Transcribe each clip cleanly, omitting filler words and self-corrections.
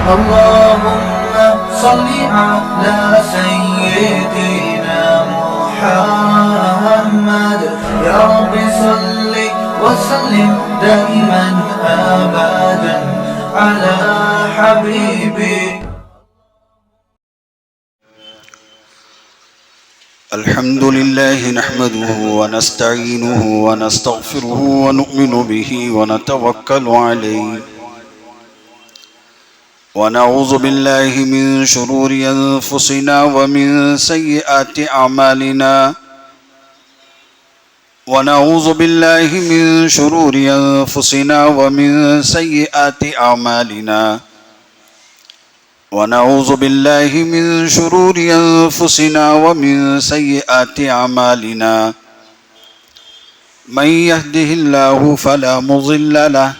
اللهم صل على سيدنا محمد يا رب صل وسلم دائما أبدا على حبيبك. الحمد لله نحمده ونستعينه ونستغفره ونؤمن به ونتوكل عليه ونعوذ بالله من شرور أنفسنا ومن سيئات أعمالنا ونعوذ بالله من شرور أنفسنا ومن سيئات أعمالنا ونعوذ بالله من شرور أنفسنا ومن سيئات أعمالنا من يهده الله فلا مضل له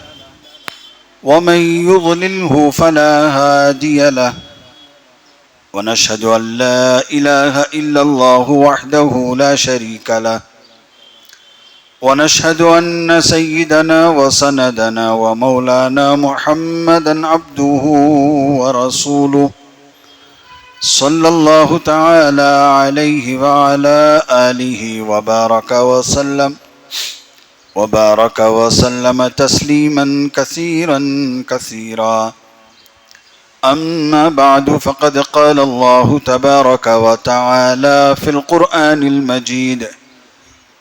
ومن يضلله فلا هادي له ونشهد أن لا إله إلا الله وحده لا شريك له ونشهد أن سيدنا وسندنا ومولانا محمدا عبده ورسوله صلى الله تعالى عليه وعلى آله وبارك وسلم تسليما كثيرا أما بعد فقد قال الله تبارك وتعالى في القرآن المجيد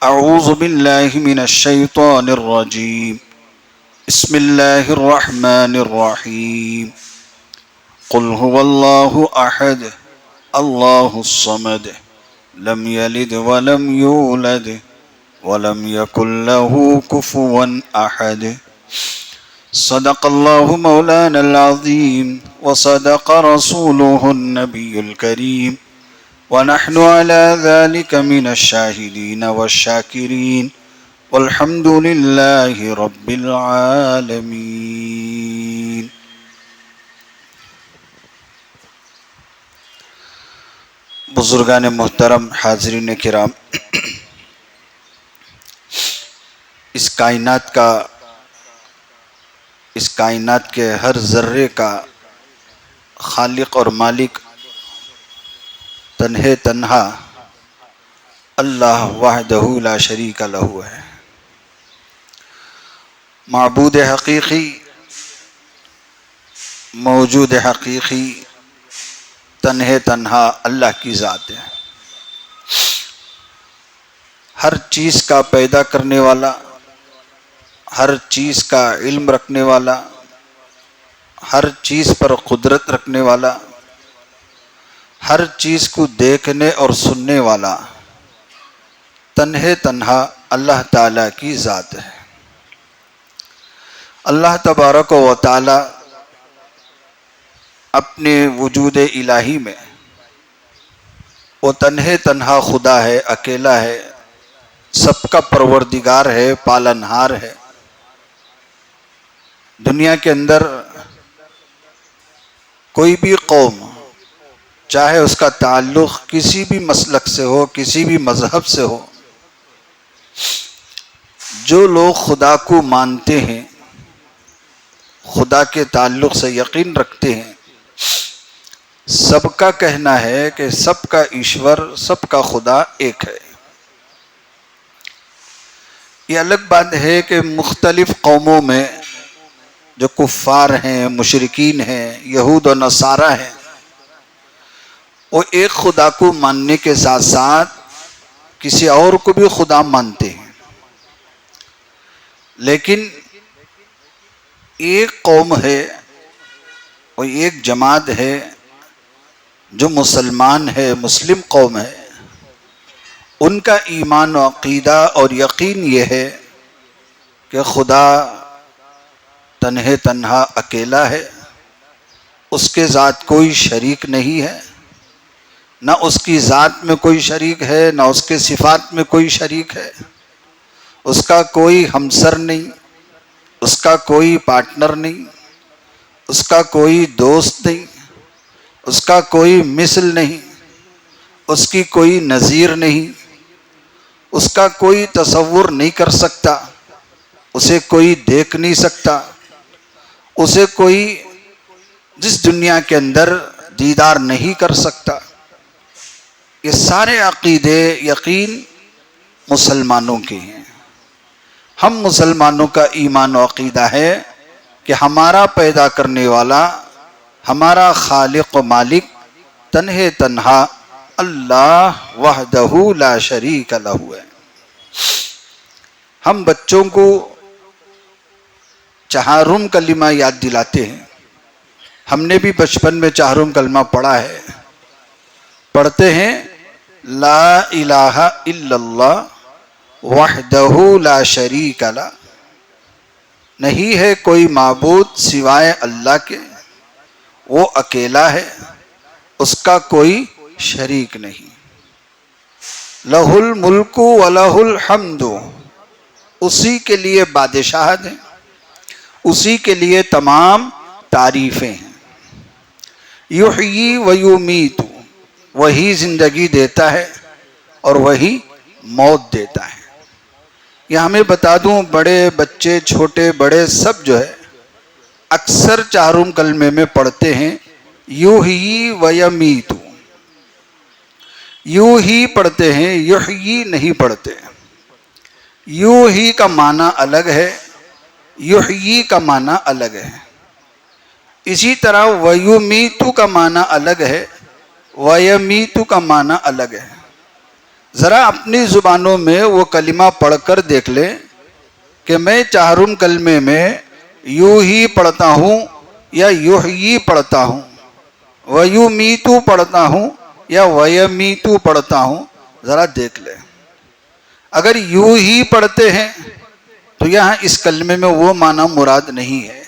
أعوذ بالله من الشيطان الرجيم بسم الله الرحمن الرحيم قل هو الله أحد الله الصمد لم يلد ولم يولد ولم يكن له كفوا أحد صدق الله مولانا العظيم وصدق رسوله النبي الكريم ونحن على ذلك من الشاهدين والشاكرين والحمد لله رب العالمين. بزرگان محترم، حاضرین کرام، اس کائنات کے ہر ذرے کا خالق اور مالک تنہا اللہ وحدہ لا شریک لہ ہے. معبود حقیقی، موجود حقیقی تنہا اللہ کی ذات ہے. ہر چیز کا پیدا کرنے والا، ہر چیز کا علم رکھنے والا، ہر چیز پر قدرت رکھنے والا، ہر چیز کو دیکھنے اور سننے والا تنہا اللہ تعالیٰ کی ذات ہے. اللہ تبارک و تعالی اپنے وجود الہی میں وہ تنہا خدا ہے، اکیلا ہے، سب کا پروردگار ہے، پالنہار ہے. دنیا کے اندر کوئی بھی قوم، چاہے اس کا تعلق کسی بھی مسلک سے ہو، کسی بھی مذہب سے ہو، جو لوگ خدا کو مانتے ہیں، خدا کے تعلق سے یقین رکھتے ہیں، سب کا کہنا ہے کہ سب کا ایشور، سب کا خدا ایک ہے. یہ الگ بات ہے کہ مختلف قوموں میں جو کفار ہیں، مشرکین ہیں، یہود و نصارہ ہیں، وہ ایک خدا کو ماننے کے ساتھ ساتھ کسی اور کو بھی خدا مانتے ہیں. لیکن ایک قوم ہے، وہ ایک جماعت ہے جو مسلمان ہے، مسلم قوم ہے. ان کا ایمان و عقیدہ اور یقین یہ ہے کہ خدا تنہا اکیلا ہے، اس کے ذات کوئی شریک نہیں ہے، نہ اس کی ذات میں کوئی شریک ہے، نہ اس کے صفات میں کوئی شریک ہے. اس کا کوئی ہمسر نہیں، اس کا کوئی پارٹنر نہیں، اس کا کوئی دوست نہیں، اس کا کوئی مثل نہیں، اس کی کوئی نظیر نہیں، اس کا کوئی تصور نہیں کر سکتا، اسے کوئی دیکھ نہیں سکتا، اسے کوئی جس دنیا کے اندر دیدار نہیں کر سکتا. یہ سارے عقیدے یقین مسلمانوں کے ہیں. ہم مسلمانوں کا ایمان و عقیدہ ہے کہ ہمارا پیدا کرنے والا، ہمارا خالق و مالک تنہے تنہا اللہ وحدہ لا شریک لہ ہے. ہم بچوں کو چہارم کلمہ یاد دلاتے ہیں. ہم نے بھی بچپن میں چہارم کلمہ پڑھا ہے. پڑھتے ہیں لا الہ الا اللہ وحدہ لا شریک لہ، نہیں ہے کوئی معبود سوائے اللہ کے، وہ اکیلا ہے، اس کا کوئی شریک نہیں. لہ الملک ولہ الحمد، اسی کے لیے بادشاہت ہے، اسی کے لیے تمام تعریفیں ہیں. یحیی و یمیت، وہی زندگی دیتا ہے اور وہی موت دیتا ہے. یہ ہمیں بتا دوں، بڑے بچے چھوٹے بڑے سب جو ہے اکثر چہارم کلمے میں پڑھتے ہیں یحیی و یمیت. یوں ہی پڑھتے ہیں، یحیی نہیں پڑھتے. یوں ہی کا معنی الگ ہے، یحیی کا معنی الگ ہے. اسی طرح ویمیتو کا معنی الگ ہے، ویمیتو کا معنی الگ ہے. ذرا اپنی زبانوں میں وہ کلمہ پڑھ کر دیکھ لیں کہ میں چہارم کلمے میں یوں ہی پڑھتا ہوں یا یحیی پڑھتا ہوں، ویمیتو پڑھتا ہوں یا ویمیتو پڑھتا ہوں. ذرا دیکھ لیں. اگر یوں ہی پڑھتے ہیں تو یہاں اس کلمے میں وہ معنی مراد نہیں ہے،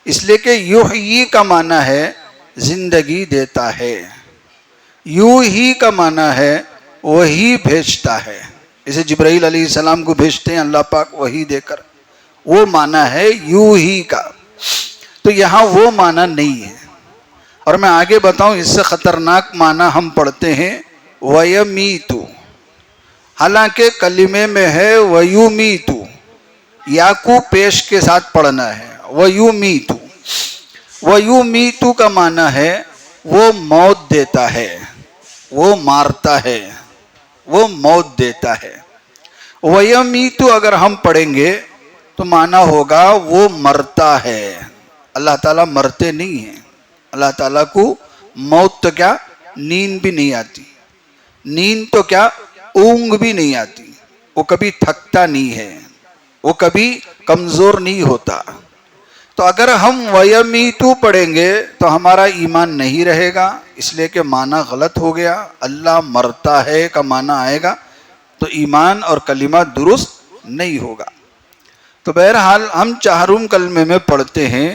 اس لیے کہ یحیی کا معنی ہے زندگی دیتا ہے، یوں ہی کا معنی ہے وہی بھیجتا ہے. جیسے جبرائیل علیہ السلام کو بھیجتے ہیں اللہ پاک وہی دے کر، وہ معنی ہے یوں ہی کا. تو یہاں وہ معنی نہیں ہے. اور میں آگے بتاؤں اس سے خطرناک معنی ہم پڑھتے ہیں ویمیتو. حالانکہ کلمے میں ہے ویمیتو، یا کو پیش کے ساتھ پڑھنا ہے. ویمیتو، ویمیتو کا معنی ہے وہ موت دیتا ہے، وہ مارتا ہے، وہ موت دیتا ہے. ویمیتو اگر ہم پڑھیں گے تو معنی ہوگا وہ مرتا ہے. اللہ تعالیٰ مرتے نہیں ہیں. اللہ تعالیٰ کو موت تو کیا نیند بھی نہیں آتی، نیند تو کیا اونگ بھی نہیں آتی. وہ کبھی تھکتا نہیں ہے، وہ کبھی کمزور نہیں ہوتا. تو اگر ہم ویمیتو پڑھیں گے تو ہمارا ایمان نہیں رہے گا، اس لیے کہ معنی غلط ہو گیا. اللہ مرتا ہے کا معنی آئے گا تو ایمان اور کلمہ درست نہیں ہوگا. تو بہرحال ہم چہارم کلمے میں پڑھتے ہیں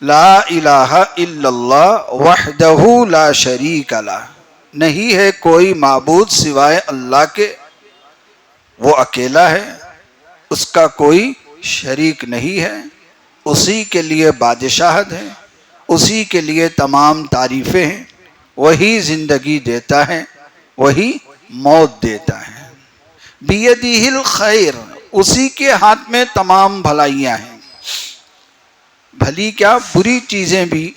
لا الہ الا اللہ وحدہ لا شریک لہ، نہیں ہے کوئی معبود سوائے اللہ کے، وہ اکیلا ہے، اس کا کوئی شریک نہیں ہے، اسی کے لیے بادشاہت ہے، اسی کے لیے تمام تعریفیں ہیں. وہی زندگی دیتا ہے، وہی موت دیتا ہے. بیدہ الخیر، اسی کے ہاتھ میں تمام بھلائیاں ہیں. بھلی کیا بری چیزیں بھی،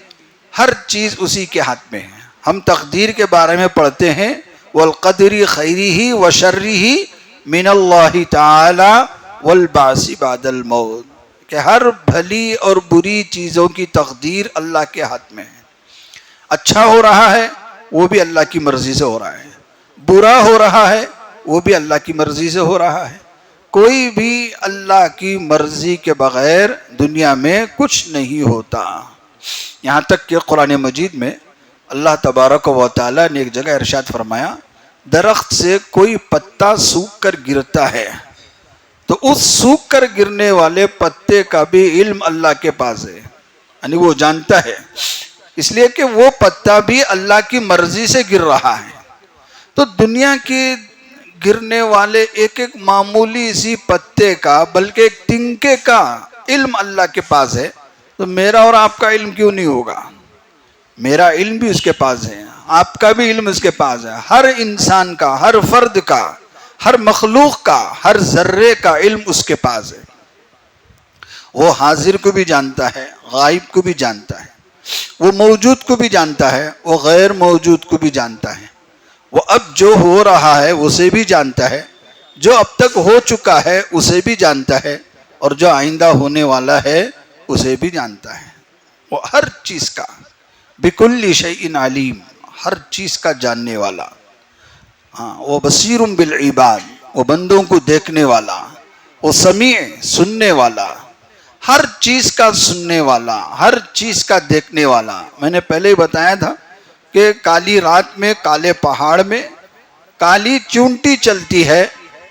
ہر چیز اسی کے ہاتھ میں ہے. ہم تقدیر کے بارے میں پڑھتے ہیں والقدر خیرہ وشرہ من اللہ تعالی والبعث بعد الموت، کہ ہر بھلی اور بری چیزوں کی تقدیر اللہ کے ہاتھ میں ہے. اچھا ہو رہا ہے وہ بھی اللہ کی مرضی سے ہو رہا ہے، برا ہو رہا ہے وہ بھی اللہ کی مرضی سے ہو رہا ہے. کوئی بھی اللہ کی مرضی کے بغیر دنیا میں کچھ نہیں ہوتا. یہاں تک کہ قرآن مجید میں اللہ تبارک و تعالیٰ نے ایک جگہ ارشاد فرمایا درخت سے کوئی پتا سوکھ کر گرتا ہے تو اس سوکھ کر گرنے والے پتے کا بھی علم اللہ کے پاس ہے، یعنی وہ جانتا ہے، اس لیے کہ وہ پتا بھی اللہ کی مرضی سے گر رہا ہے. تو دنیا کی گرنے والے ایک ایک معمولی سی پتے کا بلکہ ایک تنکے کا علم اللہ کے پاس ہے. تو میرا اور آپ کا علم کیوں نہیں ہوگا؟ میرا علم بھی اس کے پاس ہے، آپ کا بھی علم اس کے پاس ہے. ہر انسان کا، ہر فرد کا، ہر مخلوق کا، ہر ذرے کا علم اس کے پاس ہے. وہ حاضر کو بھی جانتا ہے، غائب کو بھی جانتا ہے. وہ موجود کو بھی جانتا ہے، وہ غیر موجود کو بھی جانتا ہے، وہ اب جو ہو رہا ہے اسے بھی جانتا ہے، جو اب تک ہو چکا ہے اسے بھی جانتا ہے، اور جو آئندہ ہونے والا ہے اسے بھی جانتا ہے۔ وہ ہر چیز کا، بکل شیء علیم، ہر چیز کا جاننے والا۔ ہاں، وہ بصیر بالعباد، وہ بندوں کو دیکھنے والا، وہ سمیع، سننے والا، ہر چیز کا سننے والا، ہر چیز کا دیکھنے والا۔ میں نے پہلے ہی بتایا تھا کہ کالی رات میں، کالے پہاڑ میں کالی چونٹی چلتی ہے،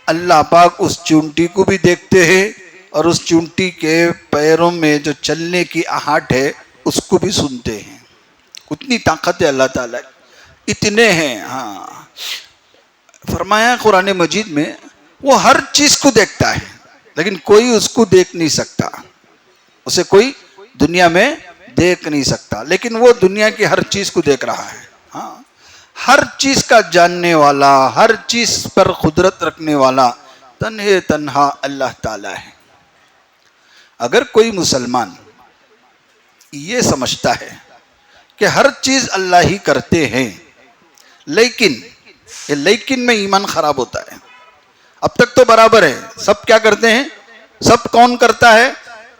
اللہ پاک اس چونٹی کو بھی دیکھتے ہیں، اور اس چونٹی کے پیروں میں جو چلنے کی آہٹ ہے اس کو بھی سنتے ہیں۔ اتنی طاقت ہے اللہ تعالیٰ، اتنے ہیں۔ ہاں، فرمایا قرآن مجید میں وہ ہر چیز کو دیکھتا ہے، لیکن کوئی اس کو دیکھ نہیں سکتا، اسے کوئی دنیا میں دیکھ نہیں سکتا، لیکن وہ دنیا کی ہر چیز کو دیکھ رہا ہے۔ ہاں، ہر چیز کا جاننے والا، ہر چیز پر قدرت رکھنے والا تنہا اللہ تعالیٰ ہے۔ اگر کوئی مسلمان یہ سمجھتا ہے کہ ہر چیز اللہ ہی کرتے ہیں، لیکن میں ایمان خراب ہوتا ہے۔ اب تک تو برابر ہے، سب کیا کرتے ہیں؟ سب کون کرتا ہے؟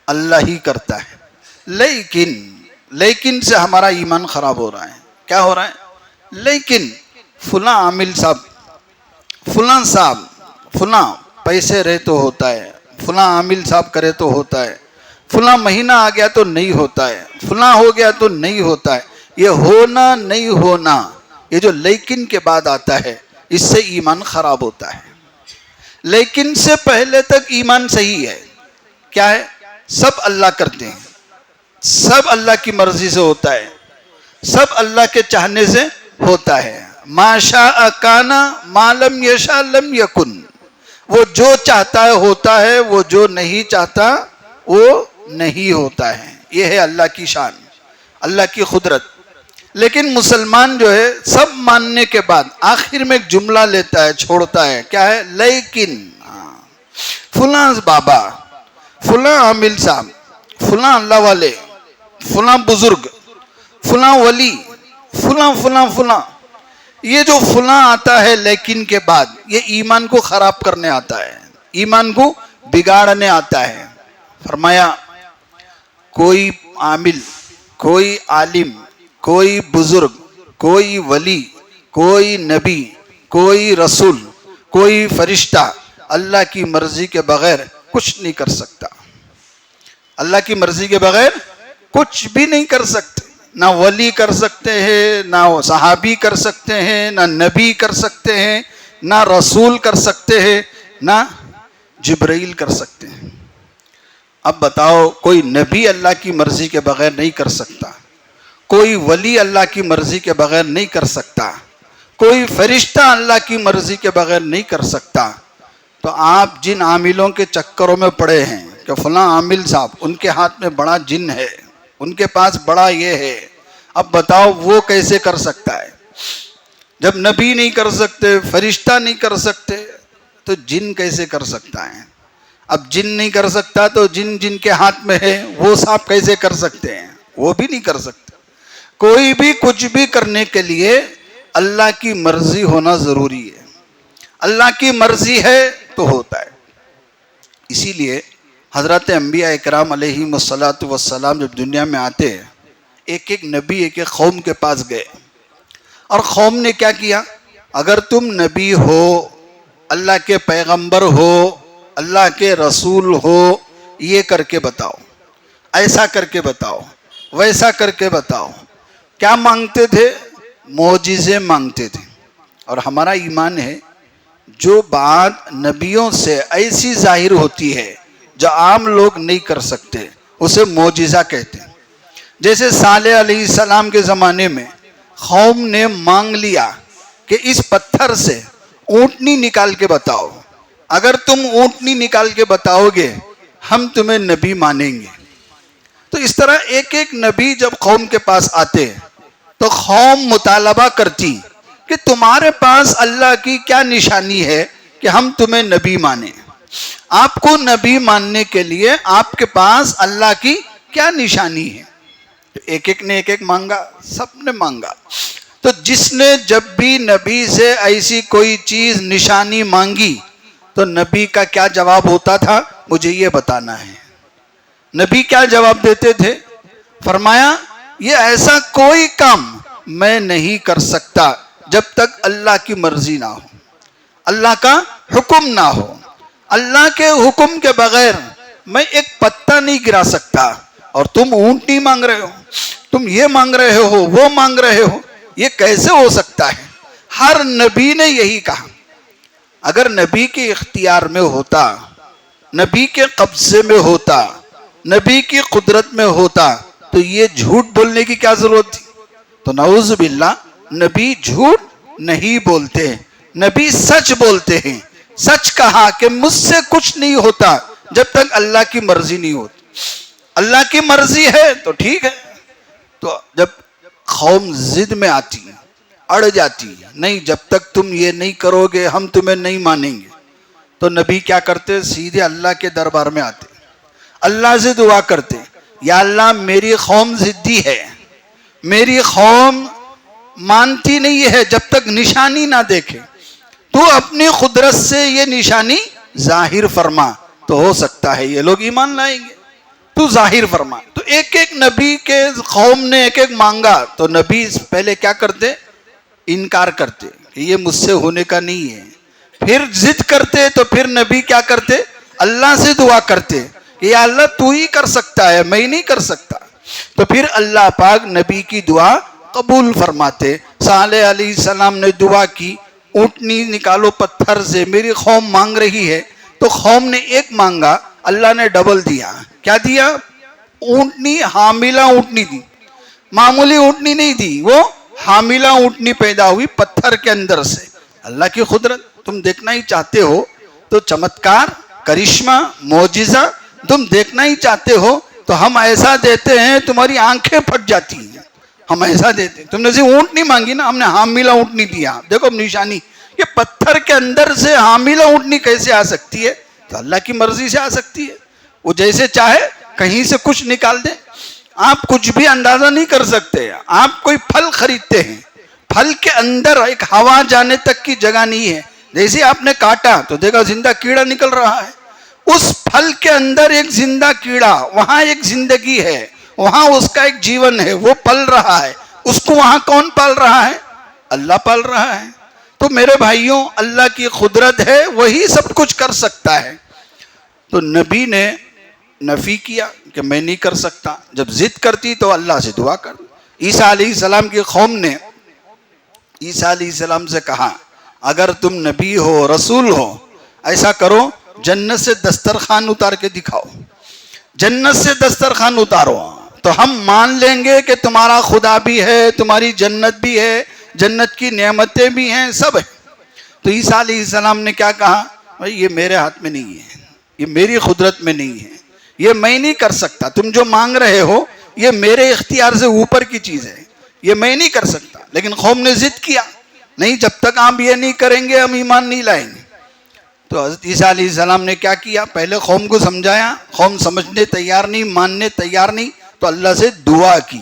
اللہ ہی کرتا ہے۔ لیکن سے ہمارا ایمان خراب ہو رہا ہے۔ کیا ہو رہا ہے؟ لیکن فلاں عامل صاحب، فلاں پیسے رہے تو ہوتا ہے، فلاں عامل صاحب کرے تو ہوتا ہے، فلاں مہینہ آ گیا تو نہیں ہوتا ہے، فلاں ہو گیا تو نہیں ہوتا ہے۔ یہ ہونا نہیں ہونا، یہ جو لیکن کے بعد آتا ہے، اس سے ایمان خراب ہوتا ہے۔ لیکن سے پہلے تک ایمان صحیح ہے۔ کیا ہے؟ سب اللہ کرتے ہیں، سب اللہ کی مرضی سے ہوتا ہے، سب اللہ کے چاہنے سے ہوتا ہے۔ ما شاء کان ما لم یشاء لم یکن، وہ جو چاہتا ہے ہوتا ہے، وہ جو نہیں چاہتا وہ نہیں ہوتا ہے۔ یہ ہے اللہ کی شان، اللہ کی قدرت۔ لیکن مسلمان جو ہے سب ماننے کے بعد آخر میں ایک جملہ لیتا ہے، چھوڑتا ہے۔ کیا ہے؟ لیکن فلاں بابا، فلاں عامل صاحب، فلاں اللہ والے، فلاں بزرگ، فلاں ولی، فلاں یہ جو فلاں آتا ہے لیکن کے بعد، یہ ایمان کو خراب کرنے آتا ہے، ایمان کو بگاڑنے آتا ہے۔ فرمایا کوئی عامل، کوئی عالم، کوئی بزرگ، کوئی ولی، کوئی نبی، کوئی رسول، کوئی فرشتہ اللہ کی مرضی کے بغیر کچھ نہیں کر سکتا۔ اللہ کی مرضی کے بغیر کچھ بھی نہیں کر سکتے۔ نہ ولی کر سکتے ہیں، نہ صحابی کر سکتے ہیں، نہ نبی کر سکتے ہیں، نہ رسول کر سکتے ہیں، نہ جبرائیل کر سکتے ہیں۔ اب بتاؤ، کوئی نبی اللہ کی مرضی کے بغیر نہیں کر سکتا، کوئی ولی اللہ کی مرضی کے بغیر نہیں کر سکتا، کوئی فرشتہ اللہ کی مرضی کے بغیر نہیں کر سکتا، تو آپ جن عاملوں کے چکروں میں پڑے ہیں کہ فلاں عامل صاحب، ان کے ہاتھ میں بڑا جن ہے، ان کے پاس بڑا یہ ہے، اب بتاؤ وہ کیسے کر سکتا ہے؟ جب نبی نہیں کر سکتے، فرشتہ نہیں کر سکتے، تو جن کیسے کر سکتا ہے؟ اب جن نہیں کر سکتا تو جن کے ہاتھ میں ہے وہ صاحب کیسے کر سکتے ہیں؟ وہ بھی نہیں کر سکتے۔ کوئی بھی کچھ بھی کرنے کے لیے اللہ کی مرضی ہونا ضروری ہے۔ اللہ کی مرضی ہے تو ہوتا ہے۔ اسی لیے حضرت انبیاء اکرام علیہم الصلاۃ والسلام جب دنیا میں آتے ہیں، ایک ایک نبی ایک ایک قوم کے پاس گئے، اور قوم نے کیا کیا؟ اگر تم نبی ہو، اللہ کے پیغمبر ہو، اللہ کے رسول ہو، یہ کر کے بتاؤ، ایسا کر کے بتاؤ، ویسا کر کے بتاؤ۔ کیا مانگتے تھے؟ معجزے مانگتے تھے۔ اور ہمارا ایمان ہے جو بات نبیوں سے ایسی ظاہر ہوتی ہے جو عام لوگ نہیں کر سکتے، اسے معجزہ کہتے ہیں۔ جیسے صالح علیہ السلام کے زمانے میں قوم نے مانگ لیا کہ اس پتھر سے اونٹنی نکال کے بتاؤ، اگر تم اونٹنی نکال کے بتاؤ گے ہم تمہیں نبی مانیں گے۔ تو اس طرح ایک ایک نبی جب قوم کے پاس آتے تو قوم مطالبہ کرتی کہ تمہارے پاس اللہ کی کیا نشانی ہے کہ ہم تمہیں نبی مانیں؟ آپ کو نبی ماننے کے لیے آپ کے پاس اللہ کی کیا نشانی ہے؟ تو ایک ایک نے ایک ایک مانگا, سب نے مانگا. تو جس نے جب بھی نبی سے ایسی کوئی چیز نشانی مانگی تو نبی کا کیا جواب ہوتا تھا, مجھے یہ بتانا ہے. نبی کیا جواب دیتے تھے؟ فرمایا یہ ایسا کوئی کام میں نہیں کر سکتا جب تک اللہ کی مرضی نہ ہو, اللہ کا حکم نہ ہو. اللہ کے حکم کے بغیر میں ایک پتا نہیں گرا سکتا. اور تم اونٹنی مانگ رہے ہو, تم یہ مانگ رہے ہو, وہ مانگ رہے ہو, یہ کیسے ہو سکتا ہے؟ ہر نبی نے یہی کہا. اگر نبی کے اختیار میں ہوتا, نبی کے قبضے میں ہوتا, نبی کی قدرت میں ہوتا تو یہ جھوٹ بولنے کی کیا ضرورت تھی؟ تو نعوذ باللہ نبی جھوٹ نہیں بولتے, نبی سچ بولتے ہیں. سچ کہا کہ مجھ سے کچھ نہیں ہوتا جب تک اللہ کی مرضی نہیں ہوتی. اللہ کی مرضی ہے تو ٹھیک ہے. تو جب قوم ضد میں آتی, اڑ جاتی, نہیں جب تک تم یہ نہیں کرو گے ہم تمہیں نہیں مانیں گے, تو نبی کیا کرتے؟ سیدھے اللہ کے دربار میں آتے, اللہ سے دعا کرتے, یا اللہ میری قوم ضدی ہے, میری قوم مانتی نہیں ہے جب تک نشانی نہ دیکھے, تو اپنی قدرت سے یہ نشانی ظاہر فرما, تو ہو سکتا ہے یہ لوگ ایمان لائیں گے, تو ظاہر فرما. تو ایک ایک نبی کے قوم نے ایک ایک مانگا تو نبی پہلے کیا کرتے؟ انکار کرتے کہ یہ مجھ سے ہونے کا نہیں ہے. پھر ضد کرتے تو پھر نبی کیا کرتے؟ اللہ سے دعا کرتے کہ یا اللہ تو ہی کر سکتا ہے, میں نہیں کر سکتا. تو پھر اللہ پاک نبی کی دعا قبول فرماتے. صالح علیہ السلام نے دعا کی, اونٹنی نکالو پتھر سے, میری قوم مانگ رہی ہے. تو قوم نے ایک مانگا, اللہ نے ڈبل دیا. کیا دیا؟ اونٹنی, حاملہ اونٹنی دی, معمولی اونٹنی نہیں دی, وہ حاملہ اونٹنی پیدا ہوئی پتھر کے اندر سے. اللہ کی قدرت تم دیکھنا ہی چاہتے ہو تو چمتکار, کرشمہ, معجزہ تم دیکھنا ہی چاہتے ہو تو ہم ایسا دیتے ہیں تمہاری آنکھیں پھٹ جاتی ہیں. ہم ایسا دیتے, تم نے صرف اونٹنی مانگی نا, ہم نے حاملہ اونٹنی دیا. دیکھو نشانی, یہ پتھر کے اندر سے حاملہ اونٹنی کیسے آ سکتی ہے؟ تو اللہ کی مرضی سے آ سکتی ہے. وہ جیسے چاہے کہیں سے کچھ نکال دے. آپ کچھ بھی اندازہ نہیں کر سکتے. آپ کوئی پھل خریدتے ہیں, پھل کے اندر ایک ہوا جانے تک کی جگہ نہیں ہے. جیسے آپ نے کاٹا تو دیکھا زندہ کیڑا نکل رہا ہے. اس پھل کے اندر ایک زندہ کیڑا, وہاں ایک زندگی ہے, وہاں اس کا ایک جیون ہے, وہ پل رہا ہے. اس کو وہاں کون پال رہا ہے؟ اللہ پال رہا ہے. تو میرے بھائیوں, اللہ کی قدرت ہے, وہی سب کچھ کر سکتا ہے. تو نبی نے نفی کیا کہ میں نہیں کر سکتا. جب ضد کرتی تو اللہ سے دعا کر. عیسیٰ علیہ السلام کی قوم نے عیسیٰ علیہ السلام سے کہا اگر تم نبی ہو, رسول ہو, ایسا کرو جنت سے دسترخوان اتار کے دکھاؤ, جنت سے دسترخوان اتارو تو ہم مان لیں گے کہ تمہارا خدا بھی ہے, تمہاری جنت بھی ہے, جنت کی نعمتیں بھی ہیں, سب ہے. تو عیسیٰ علیہ السلام نے کیا کہا؟ بھائی یہ میرے ہاتھ میں نہیں ہے, یہ میری قدرت میں نہیں ہے, یہ میں نہیں کر سکتا. تم جو مانگ رہے ہو یہ میرے اختیار سے اوپر کی چیز ہے, یہ میں نہیں کر سکتا. لیکن قوم نے ضد کیا, نہیں جب تک آپ یہ نہیں کریں گے ہم ایمان نہیں لائیں گے. تو حضرت عیسیٰ علیہ السلام نے کیا کیا؟ پہلے قوم کو سمجھایا, قوم سمجھنے تیار نہیں, ماننے تیار نہیں. تو اللہ سے دعا کی,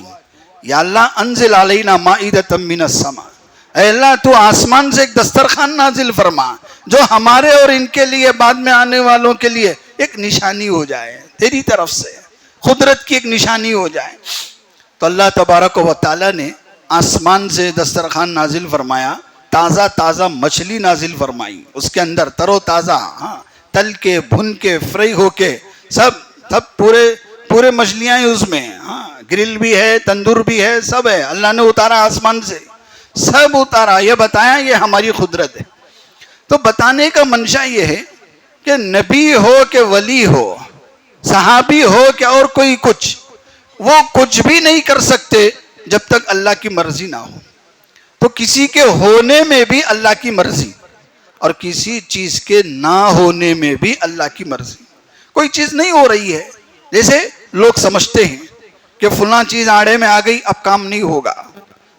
یا اللہ انزل علینا مائدۃ من السماء, اے اللہ تو آسمان سے ایک دسترخوان نازل فرما جو ہمارے اور ان کے لیے, بعد میں آنے والوں کے لیے ایک نشانی ہو جائے, تیری طرف سے قدرت کی ایک نشانی ہو جائے. تو اللہ تبارک و تعالیٰ نے آسمان سے دسترخوان نازل فرمایا, تازہ تازہ مچھلی نازل فرمائی, اس کے اندر تر و تازہ, تل کے, بھن کے, فرائی ہو کے, سب پورے مچھلیاں ہیں اس میں, گرل بھی ہے, تندور بھی ہے, سب ہے. اللہ نے اتارا آسمان سے, سب اتارا, یہ بتایا یہ ہماری قدرت ہے. تو بتانے کا منشا یہ ہے کہ نبی ہو کہ ولی ہو, صحابی ہو کہ اور کوئی کچھ, وہ کچھ بھی نہیں کر سکتے جب تک اللہ کی مرضی نہ ہو. تو کسی کے ہونے میں بھی اللہ کی مرضی, اور کسی چیز کے نہ ہونے میں بھی اللہ کی مرضی. کوئی چیز نہیں ہو رہی ہے, جیسے لوگ سمجھتے ہیں کہ فلاں چیز آڑے میں آ گئی اب کام نہیں ہوگا,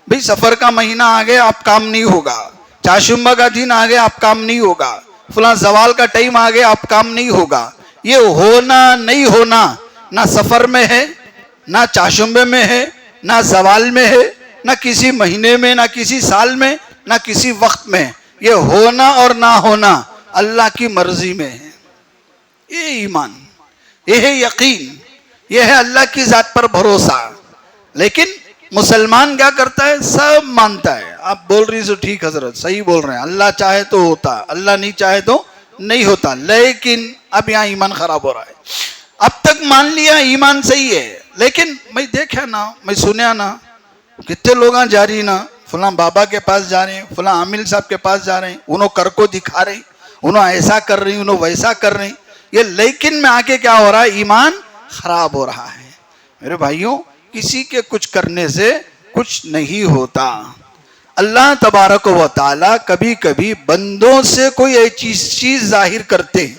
بھئی سفر کا مہینہ آ گیا اب کام نہیں ہوگا, چاشمبہ کا دن آ گیا اب کام نہیں ہوگا, فلاں زوال کا ٹائم آ گیا اب کام نہیں ہوگا. یہ ہونا نہیں ہونا نہ سفر میں ہے, نہ چاشمبے میں ہے, نہ زوال میں ہے، نہ کسی مہینے میں، نہ کسی سال میں، نہ کسی وقت میں. یہ ہونا اور نہ ہونا اللہ کی مرضی میں ہے. یہ ایمان، یہ ہے یقین، یہ ہے اللہ کی ذات پر بھروسہ. لیکن مسلمان کیا کرتا ہے؟ سب مانتا ہے. آپ بول رہی سو ٹھیک حضرت، صحیح بول رہے ہیں، اللہ چاہے تو ہوتا، اللہ نہیں چاہے تو نہیں ہوتا. لیکن اب یہاں ایمان خراب ہو رہا ہے. اب تک مان لیا ایمان صحیح ہے، لیکن میں دیکھا نا، میں سنیا نا، کتنے لوگ جا رہی نا، فلاں بابا کے پاس جا رہے ہیں، فلاں عامل صاحب کے پاس جا رہے ہیں، انہوں کر کو دکھا رہے ہیں، انہوں ایسا کر رہی، انہوں ویسا کر رہی. یہ لیکن میں آ کے کیا ہو رہا ہے؟ ایمان خراب ہو رہا ہے. میرے بھائیوں، کسی کے کچھ کرنے سے کچھ نہیں ہوتا. اللہ تبارک و تعالی کبھی کبھی بندوں سے کوئی ایسی چیز ظاہر کرتے ہیں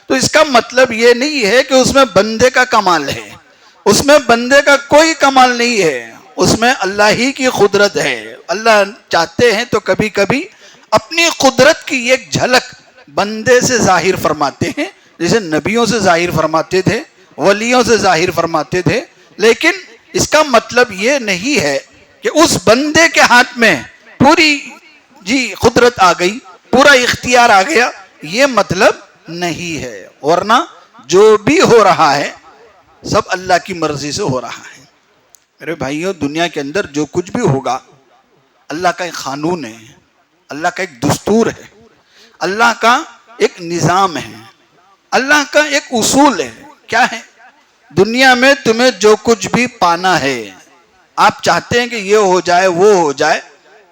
تو اس کا مطلب یہ نہیں ہے کہ اس میں بندے کا کمال ہے. اس میں بندے کا کوئی کمال نہیں ہے، اس میں اللہ ہی کی قدرت ہے. اللہ چاہتے ہیں تو کبھی کبھی اپنی قدرت کی ایک جھلک بندے سے ظاہر فرماتے ہیں، جیسے نبیوں سے ظاہر فرماتے تھے، ولیوں سے ظاہر فرماتے تھے. لیکن اس کا مطلب یہ نہیں ہے کہ اس بندے کے ہاتھ میں پوری قدرت آ گئی، پورا اختیار آ گیا. یہ مطلب نہیں ہے. ورنہ جو بھی ہو رہا ہے سب اللہ کی مرضی سے ہو رہا ہے. میرے بھائیوں، دنیا کے اندر جو کچھ بھی ہوگا اللہ کا ایک قانون ہے، اللہ کا ایک دستور ہے، اللہ کا ایک نظام ہے، اللہ کا ایک اصول ہے. کیا ہے؟ دنیا میں تمہیں جو کچھ بھی پانا ہے، آپ چاہتے ہیں کہ یہ ہو جائے وہ ہو جائے،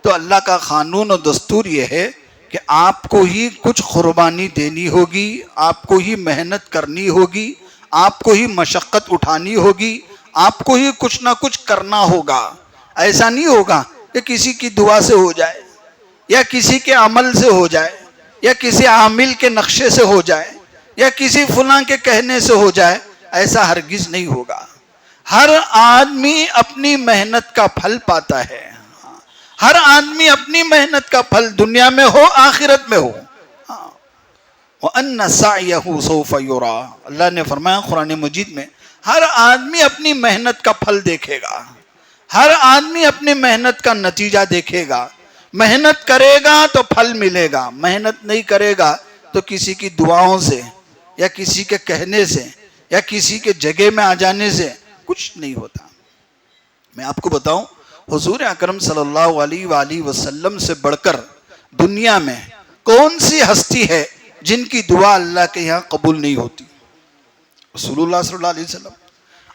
تو اللہ کا قانون اور دستور یہ ہے کہ آپ کو ہی کچھ قربانی دینی ہوگی، آپ کو ہی محنت کرنی ہوگی، آپ کو ہی مشقت اٹھانی ہوگی، آپ کو ہی کچھ نہ کچھ کرنا ہوگا. ایسا نہیں ہوگا کہ کسی کی دعا سے ہو جائے، یا کسی کے عمل سے ہو جائے، یا کسی عامل کے نقشے سے ہو جائے، یا کسی فلاں کے کہنے سے ہو جائے. ایسا ہرگز نہیں ہوگا. ہر آدمی اپنی محنت کا پھل پاتا ہے. ہر آدمی اپنی محنت کا پھل دنیا میں ہو آخرت میں ہو. وَأَنَّ سَعْيَهُ سَوْفَ يُرَى، اللہ نے فرمایا قرآن مجید میں، ہر آدمی اپنی محنت کا پھل دیکھے گا، ہر آدمی اپنی محنت کا نتیجہ دیکھے گا. محنت کرے گا تو پھل ملے گا، محنت نہیں کرے گا تو کسی کی دعاؤں سے، یا کسی کے کہنے سے، یا کسی کے جگہ میں آ جانے سے کچھ نہیں ہوتا. میں آپ کو بتاؤں، حضور اکرم صلی اللہ علیہ وآلہ وسلم سے بڑھ کر دنیا میں کون سی ہستی ہے جن کی دعا اللہ کے یہاں قبول نہیں ہوتی؟ رسول اللہ صلی اللہ علیہ وسلم.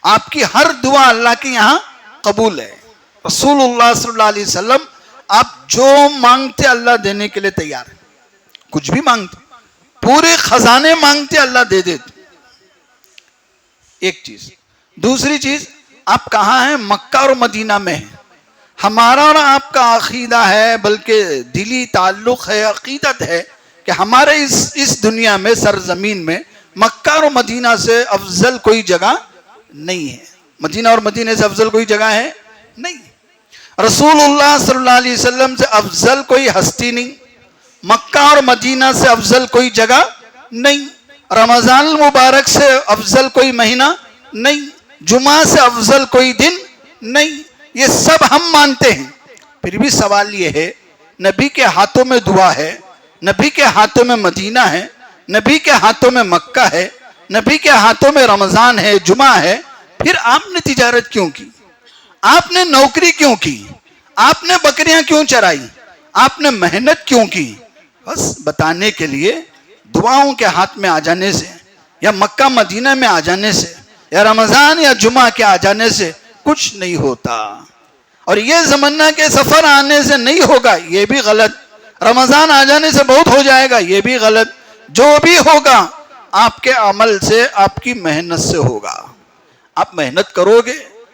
آپ کی ہر دعا اللہ کے یہاں قبول ہے. رسول اللہ صلی اللہ علیہ وسلم آپ جو مانگتے اللہ دینے کے لیے تیار ہے. کچھ بھی مانگتے، پورے خزانے مانگتے اللہ دے دیتے. ایک چیز. دوسری چیز، آپ کہاں ہیں؟ مکہ اور مدینہ میں ہیں. ہمارا اور آپ کا عقیدہ ہے، بلکہ دلی تعلق ہے، عقیدت ہے کہ ہمارے اس دنیا میں، سرزمین میں مکہ اور مدینہ سے افضل کوئی جگہ نہیں ہے. مدینہ اور مدینہ سے افضل کوئی جگہ ہے نہیں. رسول اللہ صلی اللہ علیہ وسلم سے افضل کوئی ہستی نہیں، مکہ اور مدینہ سے افضل کوئی جگہ نہیں، رمضان المبارک سے افضل کوئی مہینہ نہیں، جمعہ سے افضل کوئی دن نہیں. یہ سب ہم مانتے ہیں. پھر بھی سوال یہ ہے، نبی کے ہاتھوں میں دعا ہے، نبی کے ہاتھوں میں مدینہ ہے، نبی کے ہاتھوں میں مکہ ہے، نبی کے ہاتھوں میں رمضان ہے، جمعہ ہے، پھر آپ نے تجارت کیوں کی؟ آپ نے نوکری کیوں کی؟ آپ نے بکریاں کیوں چرائی؟ آپ نے محنت کیوں کی؟ بس بتانے کے لیے دعاؤں کے ہاتھ میں آ جانے سے، یا مکہ مدینہ میں آ جانے سے، یا رمضان یا جمعہ کے آ جانے سے کچھ نہیں ہوتا. اور یہ زمانہ کے سفر آنے سے نہیں ہوگا، یہ بھی غلط. رمضان آ جانے سے بہت ہو جائے گا، یہ بھی غلط. جو بھی ہوگا آپ کے عمل سے، آپ کی محنت سے ہوگا. آپ محنت کرو گے،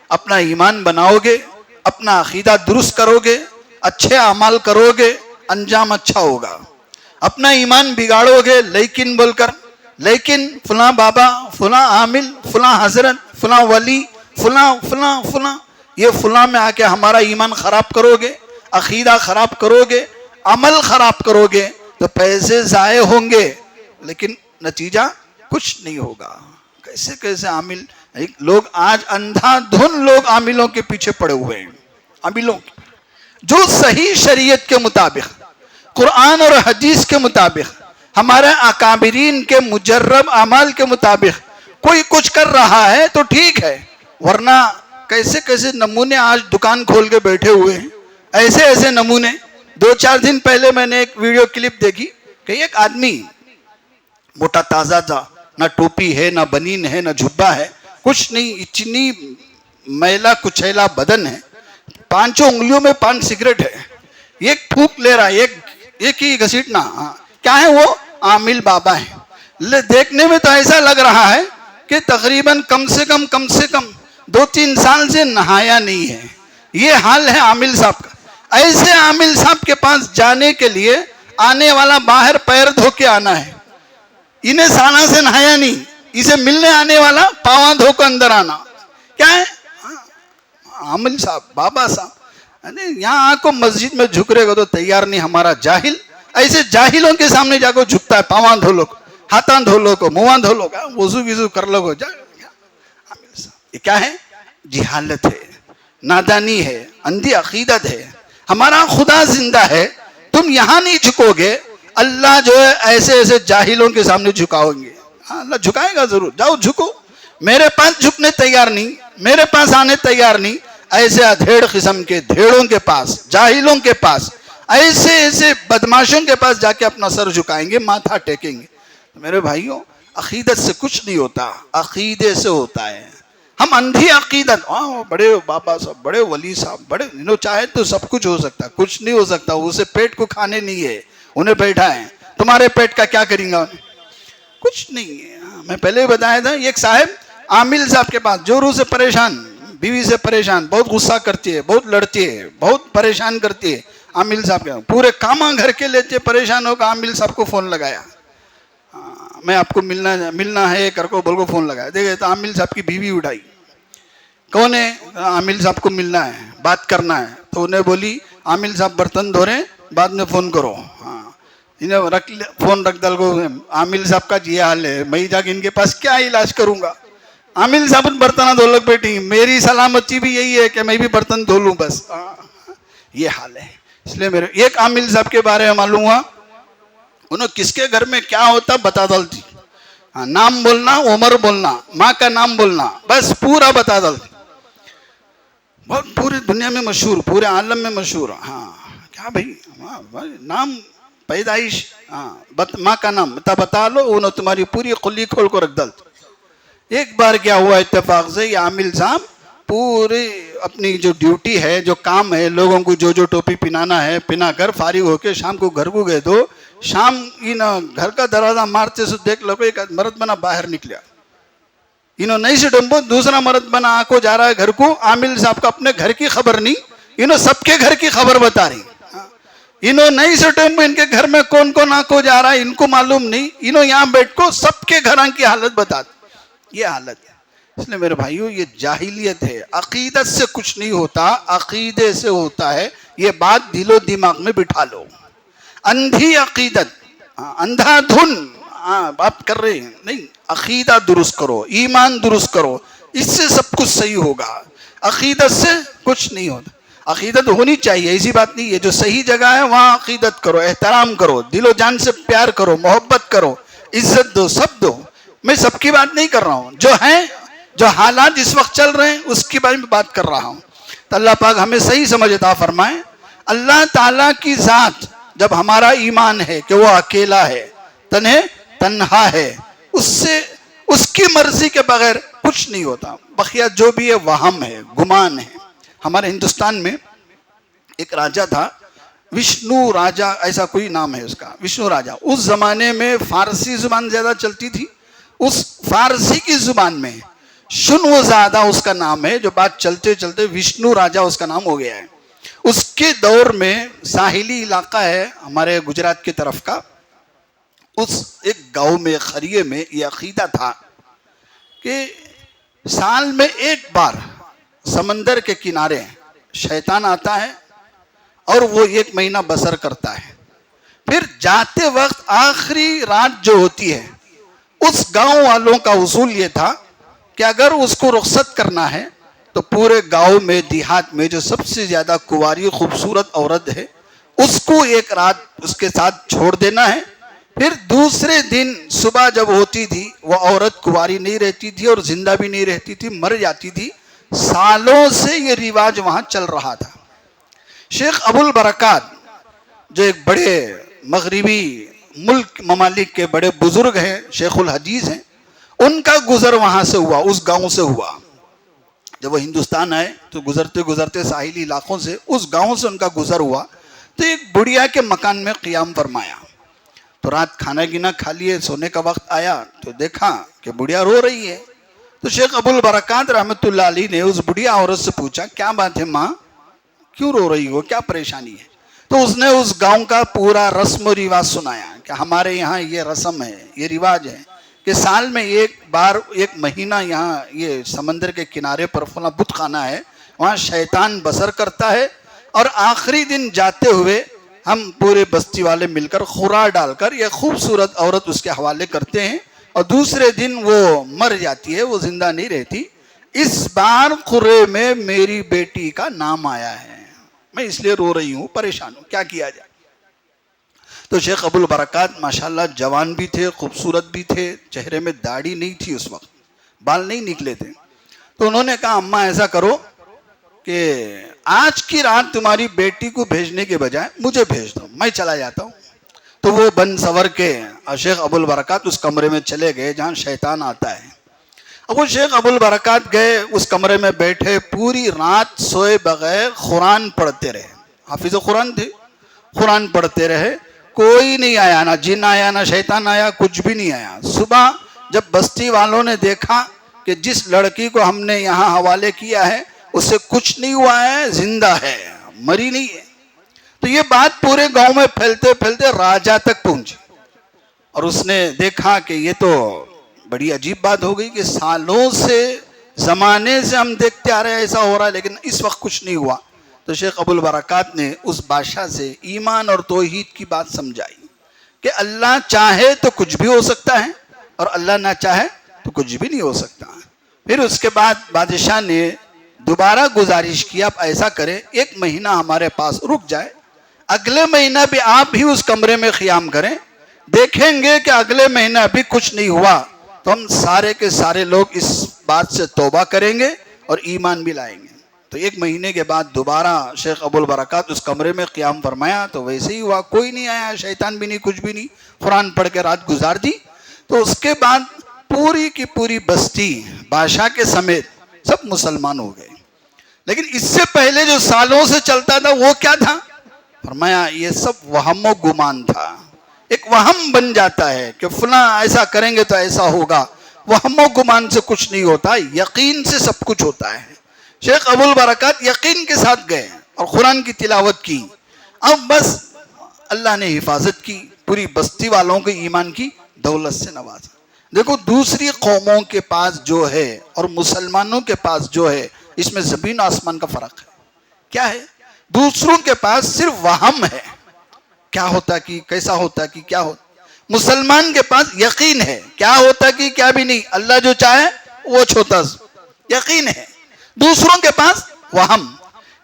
اپنا ایمان بناؤ گے، اپنا عقیدہ درست کرو گے، اچھے اعمال کرو گے، انجام اچھا ہوگا. اپنا ایمان بگاڑو گے لیکن بول کر، لیکن فلاں بابا، فلاں عامل، فلاں حضرت، فلاں ولی، فلاں فلاں فلاں، یہ فلاں میں آ کے ہمارا ایمان خراب کرو گے، عقیدہ خراب کرو گے، عمل خراب کرو گے، تو پیسے ضائع ہوں گے لیکن نتیجہ کچھ نہیں ہوگا. کیسے کیسے عامل لوگ آج اندھا دھن لوگ عاملوں کے پیچھے پڑے ہوئے ہیں، عاملوں کے جو صحیح شریعت کے مطابق، قرآن اور حدیث کے مطابق، ہمارے اکابرین کے مجرب اعمال کے مطابق کوئی کچھ کر رہا ہے تو ٹھیک ہے، ورنہ کیسے کیسے نمونے آج دکان کھول کے بیٹھے ہوئے ہیں، ایسے ایسے نمونے. 2-4 دن پہلے میں نے ایک ویڈیو کلپ دیکھی کہ ایک آدمی موٹا تازہ تھا، نہ ٹوپی ہے، نہ بنین ہے، نہ جھبا ہے، کچھ نہیں، اتنی میلا کچیلا بدن ہے، 5 انگلیوں میں 5 سگریٹ ہے، ایک پھوک لے رہا ہے، ایک ہی گھسیٹنا. کیا ہے وہ؟ عامل بابا ہے. دیکھنے میں تو ایسا لگ رہا ہے کہ تقریباً کم سے کم 2-3 سال سے نہایا نہیں ہے. یہ حال ہے عامل صاحب کا. ایسے عامل صاحب کے پاس جانے کے لیے آنے والا باہر پیر دھو کے آنا ہے، انہیں سالہ سے نہایا نہیں، اسے ملنے آنے والا پاواں دھو کے اندر آنا. کیا ہے؟ عامل صاحب، بابا صاحب. یہاں آ کو مسجد میں جھک رہے گا تو تیار نہیں ہمارا جاہل. ایسے جاہلوں کے سامنے جا کو جھکتا ہے، پاواں دھو لو، ہاتھاں دھو لو کو، منہ دھو لو، وضو وضو کر لو. یہ کیا ہے؟ جہالت ہے، نادانی ہے، اندھی عقیدت ہے. ہمارا خدا زندہ ہے، تم یہاں نہیں جھکو گے، اللہ جو ہے ایسے ایسے جاہلوں کے سامنے جھکاؤ گے. اللہ جھکائے گا ضرور. جاؤ جھکو. میرے پاس جھکنے تیار نہیں، میرے پاس آنے تیار نہیں، ایسے ادھیڑ قسم کے دھیڑوں کے پاس، جاہلوں کے پاس، ایسے ایسے بدماشوں کے پاس جا کے اپنا سر جھکائیں گے، ماتھا ٹیکیں گے. میرے بھائیوں، عقیدت سے کچھ نہیں ہوتا، عقیدے سے ہوتا ہے. ہم اندھی عقیدت، بڑے بابا صاحب، بڑے ولی صاحب، بڑے چاہے تو سب کچھ ہو سکتا، کچھ نہیں ہو سکتا. اسے پیٹ کو کھانے نہیں ہے، انہیں بیٹھا ہے. تمہارے پیٹ کا کیا کریں گا؟ کچھ نہیں ہے. میں پہلے ہی بتایا تھا، ایک صاحب عامل صاحب کے پاس جو روح سے پریشان، بیوی سے پریشان، بہت غصہ کرتی ہے، بہت لڑتی ہے، بہت پریشان کرتی ہے. عامل صاحب کے پورے کاما گھر کے لیتے، پریشان ہو کر عامل صاحب کو فون لگایا، میں آپ کو ملنا ہے کر کو بول کو فون لگایا. دیکھے تو عامل صاحب کی بیوی اٹھائی. کون ہے؟ عامل صاحب کو ملنا ہے، بات کرنا ہے. تو انہیں بولی عامل صاحب برتن دھو رہے، بعد میں فون کرو. انہیں فون رکھ دل کو. عامل صاحب کا یہ حال ہے، میں جا کے ان کے پاس کیا علاج کروں گا؟ عامل صاحب برتن دھو لگ بیٹھی. میری سلامتی بھی یہی ہے کہ میں بھی برتن دھو لوں بس. یہ حال ہے. اس لیے میرے ایک عامل صاحب کے بارے میں معلوم ہوا، انہوں کس کے گھر میں کیا ہوتا بتا ڈالتی. نام بولنا، عمر بولنا، ماں کا نام بولنا، بس پورا بتا ڈالتی. بہت پوری دنیا میں مشہور، پورے عالم میں مشہور. کیا بھائی نام، پیدائش، ماں کا نام بتا لو، انہوں تمہاری پوری قلی کھول کو رکھ ڈالتی. ایک بار کیا ہوا اتفاق سے، یہ عامل صاحب پوری اپنی جو ڈیوٹی ہے، جو کام ہے، لوگوں کو جو ٹوپی پہنانا ہے پہنا کر فارغ ہو کے شام کو گھر کو گئے. تو شام گھر کا دروازہ مارتے سے دیکھ لو ایک مرد بنا باہر نکلا. انہوں نہیں سے ڈمبو، دوسرا مرد بنا آ کو جا رہا ہے گھر کو. عامل صاحب کو اپنے گھر کی خبر نہیں، انہوں سب کے گھر کی خبر بتا رہی. انہوں نہیں سے ڈمبو، ان کے گھر میں کون کون آ کو جا رہا ہے ان کو معلوم نہیں. انہوں یہاں بیٹھ کو سب کے گھراں کی حالت بتاتے. یہ حالت ہے. اس لیے میرے بھائیوں، یہ جاہلیت ہے. عقیدت سے کچھ نہیں ہوتا، عقیدے سے ہوتا ہے. یہ بات دل و دماغ میں بٹھا لو. اندھی عقیدت، اندھا دھن بات کر رہے ہیں نہیں. عقیدہ درست کرو، ایمان درست کرو، اس سے سب کچھ صحیح ہوگا. عقیدت سے کچھ نہیں ہوتا. عقیدت ہونی چاہیے، ایسی بات نہیں ہے. جو صحیح جگہ ہے وہاں عقیدت کرو، احترام کرو، دل و جان سے پیار کرو، محبت کرو، عزت دو، سب دو. میں سب کی بات نہیں کر رہا ہوں، جو ہیں، جو حالات اس وقت چل رہے ہیں اس کے بارے میں بات کر رہا ہوں. تو اللہ پاک ہمیں صحیح سمجھ عطا فرمائے. اللہ تعالیٰ کی ذات، جب ہمارا ایمان ہے کہ وہ اکیلا ہے، تنہا ہے، اس سے، اس کی مرضی کے بغیر کچھ نہیں ہوتا. بقیہ جو بھی ہے وہم ہے، گمان ہے. ہمارے ہندوستان میں ایک راجا تھا، وشنو راجا ایسا کوئی نام ہے اس کا، وشنو راجا. اس زمانے میں فارسی زبان زیادہ چلتی تھی. اس فارسی کی زبان میں شنو زادہ اس کا نام ہے، جو بات چلتے چلتے وشنو راجا اس کا نام ہو گیا ہے. اس کے دور میں ساحلی علاقہ ہے ہمارے گجرات کی طرف کا، اس ایک گاؤں میں، خریے میں یہ عقیدہ تھا کہ سال میں ایک بار سمندر کے کنارے شیطان آتا ہے اور وہ 1 مہینہ بسر کرتا ہے. پھر جاتے وقت آخری رات جو ہوتی ہے، اس گاؤں والوں کا اصول یہ تھا کہ اگر اس کو رخصت کرنا ہے تو پورے گاؤں میں دیہات میں جو سب سے زیادہ کنواری خوبصورت عورت ہے اس کو ایک رات اس کے ساتھ چھوڑ دینا ہے. پھر دوسرے دن صبح جب ہوتی تھی وہ عورت کنواری نہیں رہتی تھی اور زندہ بھی نہیں رہتی تھی, مر جاتی تھی. سالوں سے یہ رواج وہاں چل رہا تھا. شیخ ابو البرکات جو ایک بڑے مغربی ملک ممالک کے بڑے بزرگ ہیں, شیخ الحدیث ہیں, ان کا گزر وہاں سے ہوا, اس گاؤں سے ہوا. جب وہ ہندوستان آئے تو گزرتے گزرتے ساحلی علاقوں سے اس گاؤں سے ان کا گزر ہوا تو ایک بڑھیا کے مکان میں قیام فرمایا. تو رات کھانا گینا کھا لیے, سونے کا وقت آیا تو دیکھا کہ بڑھیا رو رہی ہے. تو شیخ ابو البرکات رحمۃ اللہ علیہ نے اس بڑھیا عورت سے پوچھا, کیا بات ہے ماں, کیوں رو رہی ہو, کیا پریشانی ہے؟ تو اس نے اس گاؤں کا پورا رسم و رواج سنایا کہ ہمارے یہاں یہ رسم ہے, یہ رواج ہے کہ سال میں ایک بار ایک مہینہ یہاں یہ سمندر کے کنارے پر فلاں بت خانہ ہے, وہاں شیطان بسر کرتا ہے اور آخری دن جاتے ہوئے ہم پورے بستی والے مل کر خورا ڈال کر یہ خوبصورت عورت اس کے حوالے کرتے ہیں اور دوسرے دن وہ مر جاتی ہے, وہ زندہ نہیں رہتی. اس بار خورے میں میری بیٹی کا نام آیا ہے, میں اس لیے رو رہی ہوں, پریشان ہوں, کیا کیا جائے؟ تو شیخ ابو البرکات ماشاءاللہ جوان بھی تھے, خوبصورت بھی تھے, چہرے میں داڑھی نہیں تھی اس وقت, بال نہیں نکلے تھے. تو انہوں نے کہا اماں ایسا کرو کہ آج کی رات تمہاری بیٹی کو بھیجنے کے بجائے مجھے بھیج دو, میں چلا جاتا ہوں. تو وہ بن سور کے شیخ ابو البرکات اس کمرے میں چلے گئے جہاں شیطان آتا ہے. اب وہ شیخ ابو البرکات گئے, اس کمرے میں بیٹھے, پوری رات سوئے بغیر قرآن پڑھتے رہے. حافظ قرآن تھے, قرآن پڑھتے رہے. کوئی نہیں آیا, نہ جن آیا نہ شیطان آیا, کچھ بھی نہیں آیا. صبح جب بستی والوں نے دیکھا کہ جس لڑکی کو ہم نے یہاں حوالے کیا ہے اس سے کچھ نہیں ہوا ہے, زندہ ہے, مری نہیں ہے, تو یہ بات پورے گاؤں میں پھیلتے پھیلتے راجا تک پہنچی. اور اس نے دیکھا کہ یہ تو بڑی عجیب بات ہو گئی کہ سالوں سے زمانے سے ہم دیکھتے آ رہے ہیں ایسا ہو رہا ہے لیکن اس وقت کچھ نہیں ہوا. تو شیخ ابو البرکات نے اس بادشاہ سے ایمان اور توحید کی بات سمجھائی کہ اللہ چاہے تو کچھ بھی ہو سکتا ہے اور اللہ نہ چاہے تو کچھ بھی نہیں ہو سکتا. پھر اس کے بعد بادشاہ نے دوبارہ گزارش کی, آپ ایسا کریں ایک مہینہ ہمارے پاس رک جائے, اگلے مہینہ بھی آپ بھی اس کمرے میں قیام کریں, دیکھیں گے کہ اگلے مہینہ بھی کچھ نہیں ہوا تو ہم سارے کے سارے لوگ اس بات سے توبہ کریں گے اور ایمان بھی لائیں گے. تو ایک مہینے کے بعد دوبارہ شیخ ابو البرکات اس کمرے میں قیام فرمایا تو ویسے ہی ہوا, کوئی نہیں آیا, شیطان بھی نہیں, کچھ بھی نہیں, قرآن پڑھ کے رات گزار دی. تو اس کے بعد پوری کی پوری بستی بادشاہ کے سمیت سب مسلمان ہو گئے. لیکن اس سے پہلے جو سالوں سے چلتا تھا وہ کیا تھا؟ فرمایا یہ سب وہم و گمان تھا. ایک وہم بن جاتا ہے کہ فلاں ایسا کریں گے تو ایسا ہوگا, وہم و گمان سے کچھ نہیں ہوتا, یقین سے سب کچھ ہوتا ہے. شیخ ابو البرکات یقین کے ساتھ گئے اور قرآن کی تلاوت کی. اب بس اللہ نے حفاظت کی, پوری بستی والوں کے ایمان کی دولت سے نوازا. دیکھو دوسری قوموں کے پاس جو ہے اور مسلمانوں کے پاس جو ہے اس میں زمین آسمان کا فرق ہے. کیا ہے؟ دوسروں کے پاس صرف وہم ہے, کیا ہوتا کہ کیسا ہوتا کہ کیا ہوتا. مسلمان کے پاس یقین ہے, کیا ہوتا کہ کیا بھی نہیں, اللہ جو چاہے وہ چھوٹا یقین ہے. دوسروں کے پاس وہم.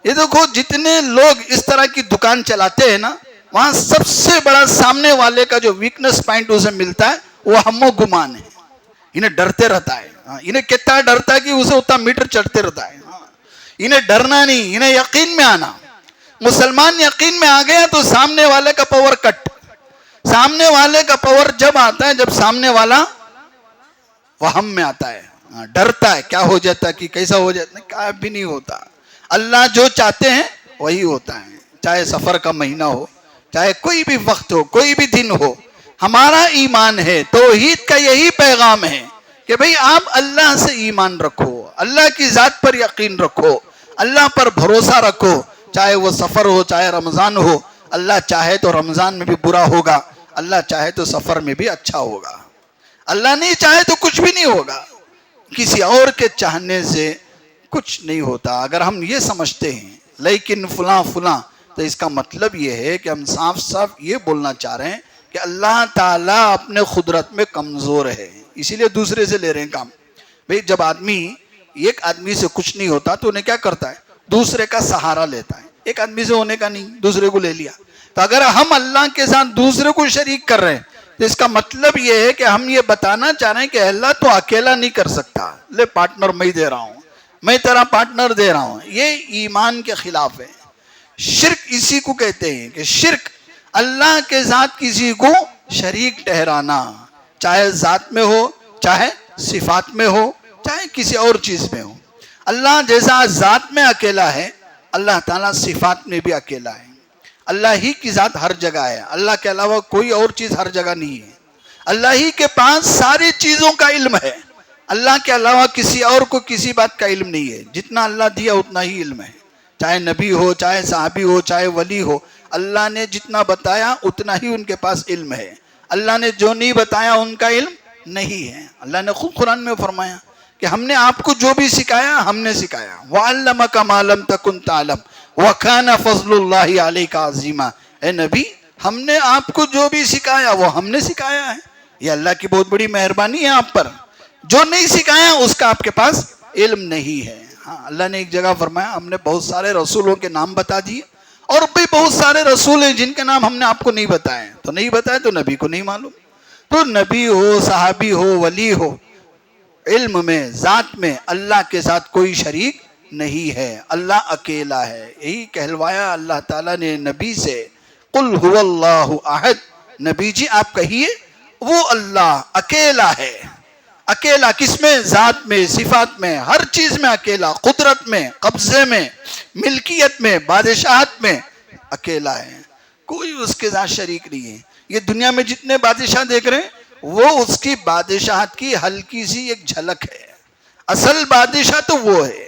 یہ دیکھو جتنے لوگ اس طرح کی دکان چلاتے ہیں نا, وہاں سب سے بڑا سامنے والے کا جو ویکنس پوائنٹ اسے ملتا ہے وہ ہم و گمان ہے. انہیں ڈرتے رہتا ہے, انہیں کتنا ڈرتا ہے کہ اسے اتنا میٹر چڑھتے رہتا ہے. انہیں ڈرنا نہیں, انہیں یقین میں آنا. مسلمان یقین میں آ گیا تو سامنے والے کا پاور کٹ. سامنے والے کا پاور جب آتا ہے جب سامنے والا وہم میں آتا ہے, ڈرتا ہے کیا ہو جاتا ہے کہ کیسا ہو جاتا ہے, کیا بھی نہیں ہوتا. اللہ جو چاہتے ہیں وہی ہوتا ہے, چاہے سفر کا مہینہ ہو, چاہے کوئی بھی وقت ہو, کوئی بھی دن ہو. ہمارا ایمان ہے, توحید کا یہی پیغام ہے کہ بھئی آپ اللہ سے ایمان رکھو, اللہ کی ذات پر یقین رکھو, اللہ پر بھروسہ رکھو. چاہے وہ سفر ہو چاہے رمضان ہو, اللہ چاہے تو رمضان میں بھی برا ہوگا, اللہ چاہے تو سفر میں بھی اچھا ہوگا, اللہ نہیں چاہے تو کچھ بھی نہیں ہوگا. کسی اور کے چاہنے سے کچھ نہیں ہوتا. اگر ہم یہ سمجھتے ہیں لیکن فلاں فلاں, تو اس کا مطلب یہ ہے کہ ہم صاف صاف یہ بولنا چاہ رہے ہیں کہ اللہ تعالیٰ اپنے قدرت میں کمزور ہے, اسی لیے دوسرے سے لے رہے ہیں کام. بھئی جب ایک آدمی سے کچھ نہیں ہوتا تو انہیں کیا کرتا ہے؟ دوسرے کا سہارا لیتا ہے. ایک آدمی سے ہونے کا نہیں، دوسرے کو لے لیا. تو اگر ہم اللہ کے ساتھ دوسرے کو شریک کر رہے ہیں تو اس کا مطلب یہ ہے کہ ہم یہ بتانا چاہ رہے ہیں کہ اللہ تو اکیلا نہیں کر سکتا، لے پارٹنر میں دے رہا ہوں، میں تیرا پارٹنر دے رہا ہوں. یہ ایمان کے خلاف ہے. شرک اسی کو کہتے ہیں کہ شرک اللہ کے ساتھ کسی کو شریک ٹھہرانا، چاہے ذات میں ہو، چاہے صفات میں ہو، چاہے کسی اور چیز میں ہو. اللہ جیسا ذات میں اکیلا ہے، اللہ تعالیٰ صفات میں بھی اکیلا ہے. اللہ ہی کی ذات ہر جگہ ہے، اللہ کے علاوہ کوئی اور چیز ہر جگہ نہیں ہے. اللہ ہی کے پاس ساری چیزوں کا علم ہے، اللہ کے علاوہ کسی اور کو کسی بات کا علم نہیں ہے. جتنا اللہ دیا اتنا ہی علم ہے، چاہے نبی ہو، چاہے صحابی ہو، چاہے ولی ہو. اللہ نے جتنا بتایا اتنا ہی ان کے پاس علم ہے. اللہ نے جو نہیں بتایا ان کا علم نہیں ہے. اللہ نے خود قرآن میں فرمایا کہ ہم نے آپ کو جو بھی سکھایا ہم نے سکھایا. وَعَلَّمَكَ مَا لَمْ تَكُنْ تَعْلَمْ وَكَانَ فَضْلُ اللَّهِ عَلَيْكَ عَظِيمًا. اے نبی، ہم نے آپ کو جو بھی سکھایا وہ ہم نے سکھایا ہے. یہ اللہ کی بہت بڑی مہربانی ہے آپ پر. جو نہیں سکھایا اس کا آپ کے پاس علم نہیں ہے. ہاں، اللہ نے ایک جگہ فرمایا ہم نے بہت سارے رسولوں کے نام بتا دیے، اور بھی بہت سارے رسول ہیں جن کے نام ہم نے آپ کو نہیں بتائے. تو نہیں بتائے تو نبی کو نہیں معلوم. تو نبی ہو، صحابی ہو، ولی ہو، علم میں، ذات میں اللہ کے ساتھ کوئی شریک نہیں ہے. اللہ اکیلا ہے. یہی کہلوایا اللہ تعالیٰ نے نبی سے، قل هو اللہ احد. نبی جی آپ کہیے وہ اللہ اکیلا ہے. اکیلا کس میں؟ ذات میں، صفات میں، ہر چیز میں اکیلا. قدرت میں، قبضے میں، ملکیت میں، بادشاہت میں اکیلا ہے. کوئی اس کے ساتھ شریک نہیں ہے. یہ دنیا میں جتنے بادشاہ دیکھ رہے ہیں وہ اس کی بادشاہت کی ہلکی سی ایک جھلک ہے. اصل بادشاہ تو وہ ہے.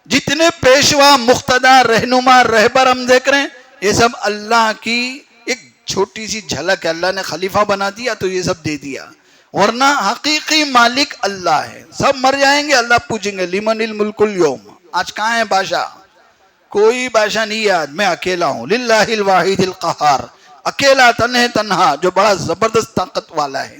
جتنے پیشوا، مقتدر، رہنما، رہبر ہم دیکھ رہے ہیں یہ سب اللہ کی ایک چھوٹی سی جھلک ہے. اللہ نے خلیفہ بنا دیا تو یہ سب دے دیا، ورنہ حقیقی مالک اللہ ہے. سب مر جائیں گے، اللہ پوچھیں گے لمن الملک اليوم، آج کہاں ہے بادشاہ؟ کوئی بادشاہ نہیں ہے آج، میں اکیلا ہوں. للہ الواحد القہار، اکیلا تنہا جو بڑا زبردست طاقت والا ہے.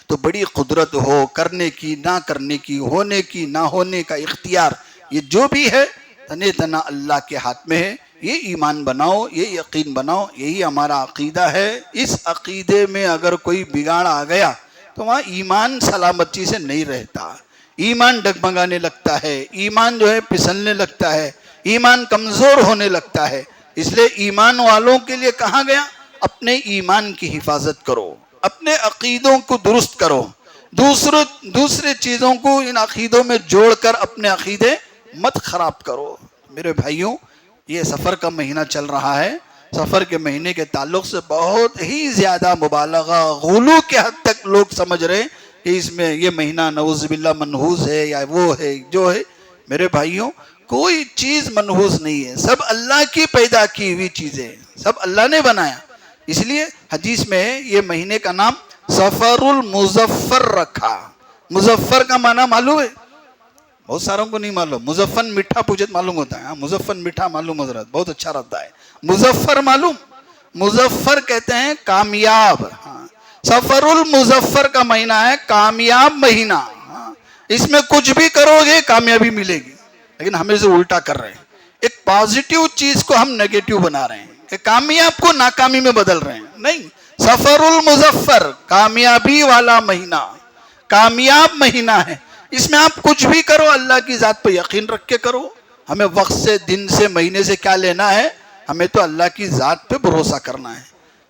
تو بڑی قدرت ہو، کرنے کی، نہ کرنے کی، ہونے کی، نہ ہونے کا اختیار، یہ جو بھی ہے تنہا اللہ کے ہاتھ میں ہے. یہ ایمان بناؤ، یہ یقین بناؤ، یہی ہمارا عقیدہ ہے. اس عقیدے میں اگر کوئی بگاڑ آ گیا تو وہاں ایمان سلامتی سے نہیں رہتا. ایمان ڈگمگانے لگتا ہے، ایمان جو ہے پھسلنے لگتا ہے، ایمان کمزور ہونے لگتا ہے. اس لیے ایمان والوں کے لیے کہا گیا اپنے ایمان کی حفاظت کرو، اپنے عقیدوں کو درست کرو، دوسرے چیزوں کو ان عقیدوں میں جوڑ کر اپنے عقیدے مت خراب کرو. میرے بھائیوں، یہ سفر کا مہینہ چل رہا ہے. سفر کے مہینے کے تعلق سے بہت ہی زیادہ مبالغہ، غلو کے حد تک لوگ سمجھ رہے ہیں کہ اس میں یہ مہینہ نعوذ باللہ منحوس ہے یا وہ ہے جو ہے. میرے بھائیوں، کوئی چیز منحوس نہیں ہے، سب اللہ کی پیدا کی ہوئی چیزیں ہیں، سب اللہ نے بنایا. اس لیے حدیث میں یہ مہینے کا نام سفر المظفر رکھا. مظفر کا معنی معلوم ہے؟ بہت ساروں کو نہیں معلوم. مظفر میٹھا پوچھے معلوم ہوتا ہے. مظفر میٹھا معلوم حضرت بہت اچھا رہتا ہے. مظفر معلوم؟ مظفر کہتے ہیں کامیاب. سفر المظفر کا مہینہ ہے کامیاب مہینہ. اس میں کچھ بھی کرو گے کامیابی ملے گی. لیکن ہم اسے الٹا کر رہے ہیں. ایک پازیٹیو چیز کو ہم نیگیٹو بنا رہے ہیں کہ کامیاب کو ناکامی میں بدل رہے ہیں. نہیں، سفر المظفر کامیابی والا مہینہ، کامیاب مہینہ ہے. اس میں آپ کچھ بھی کرو اللہ کی ذات پہ یقین رکھ کے کرو. ہمیں وقت سے، دن سے، مہینے سے کیا لینا ہے؟ ہمیں تو اللہ کی ذات پہ بھروسہ کرنا ہے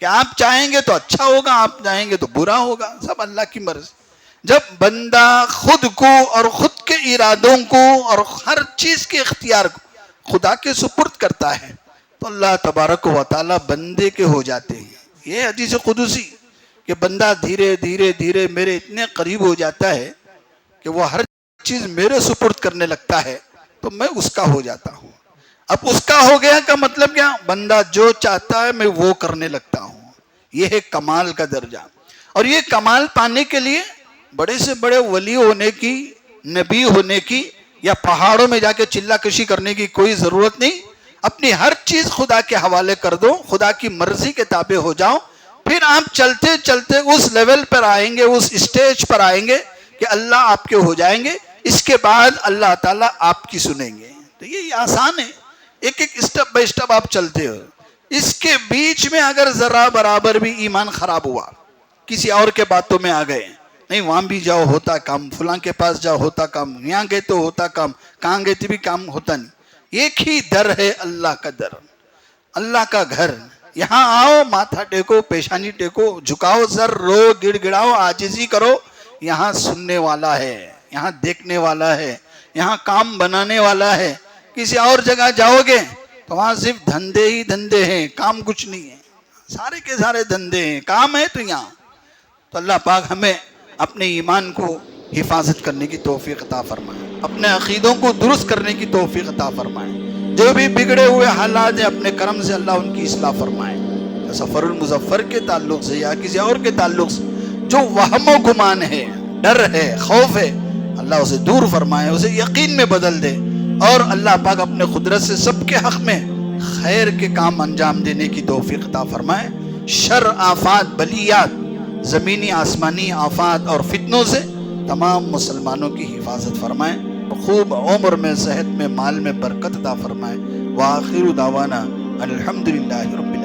کہ آپ چاہیں گے تو اچھا ہوگا، آپ چاہیں گے تو برا ہوگا، سب اللہ کی مرضی. جب بندہ خود کو اور خود کے ارادوں کو اور ہر چیز کے اختیار کو خدا کے سپرد کرتا ہے تو اللہ تبارک و تعالی بندے کے ہو جاتے ہیں. یہ حدیث قدسی کہ بندہ دھیرے دھیرے دھیرے میرے اتنے قریب ہو جاتا ہے کہ وہ ہر چیز میرے سپرد کرنے لگتا ہے تو میں اس کا ہو جاتا ہوں. اب اس کا ہو گیا کا مطلب کیا؟ بندہ جو چاہتا ہے میں وہ کرنے لگتا ہوں. یہ ہے کمال کا درجہ. اور یہ کمال پانے کے لیے بڑے سے بڑے ولی ہونے کی، نبی ہونے کی، یا پہاڑوں میں جا کے چلا کشی کرنے کی کوئی ضرورت نہیں. اپنی ہر چیز خدا کے حوالے کر دو، خدا کی مرضی کے تابع ہو جاؤ. پھر آپ چلتے چلتے اس لیول پر آئیں گے، اس اسٹیج پر آئیں گے کہ اللہ آپ کے ہو جائیں گے، اس کے بعد اللہ تعالیٰ آپ کی سنیں گے. تو یہ آسان ہے، ایک ایک اسٹیپ بائی اسٹیپ آپ چلتے ہو. اس کے بیچ میں اگر ذرا برابر بھی ایمان خراب ہوا، کسی اور کے باتوں میں آ گئے، نہیں وہاں بھی جاؤ ہوتا کام، فلاں کے پاس جاؤ ہوتا کام، یہاں گئے تو ہوتا کام، کہاں گئے تو بھی کام ہوتا نہیں. ایک ہی در ہے اللہ کا در، اللہ کا گھر. یہاں آؤ، ماتھا ٹیکو، پیشانی ٹیکو، جھکاؤ سر، رو، گڑ گڑاؤ، عاجزی کرو. یہاں سننے والا ہے، یہاں دیکھنے والا ہے، یہاں کام بنانے والا ہے. کسی اور جگہ جاؤ گے تو وہاں صرف دھندے ہی دھندے ہیں، کام کچھ نہیں ہے. سارے کے سارے دھندے ہیں، کام ہے تو یہاں. تو اللہ پاک ہمیں اپنے ایمان کو حفاظت کرنے کی توفیق عطا فرمائے، اپنے عقیدوں کو درست کرنے کی توفیق عطا فرمائے. جو بھی بگڑے ہوئے حالات ہیں اپنے کرم سے اللہ ان کی اصلاح فرمائے. سفر المظفر کے تعلق سے یا کسی اور کے تعلق سے جو وہم و گمان ہے، ڈر ہے، خوف ہے، اللہ اسے دور فرمائے، اسے یقین میں بدل دے. اور اللہ پاک اپنے قدرت سے سب کے حق میں خیر کے کام انجام دینے کی توفیق عطا فرمائے. شر، آفات، بلیات، زمینی آسمانی آفات اور فتنوں سے تمام مسلمانوں کی حفاظت فرمائے. خوب عمر میں، صحت میں، مال میں برکت عطا فرمائے. وآخر دعوانا الحمدللہ رب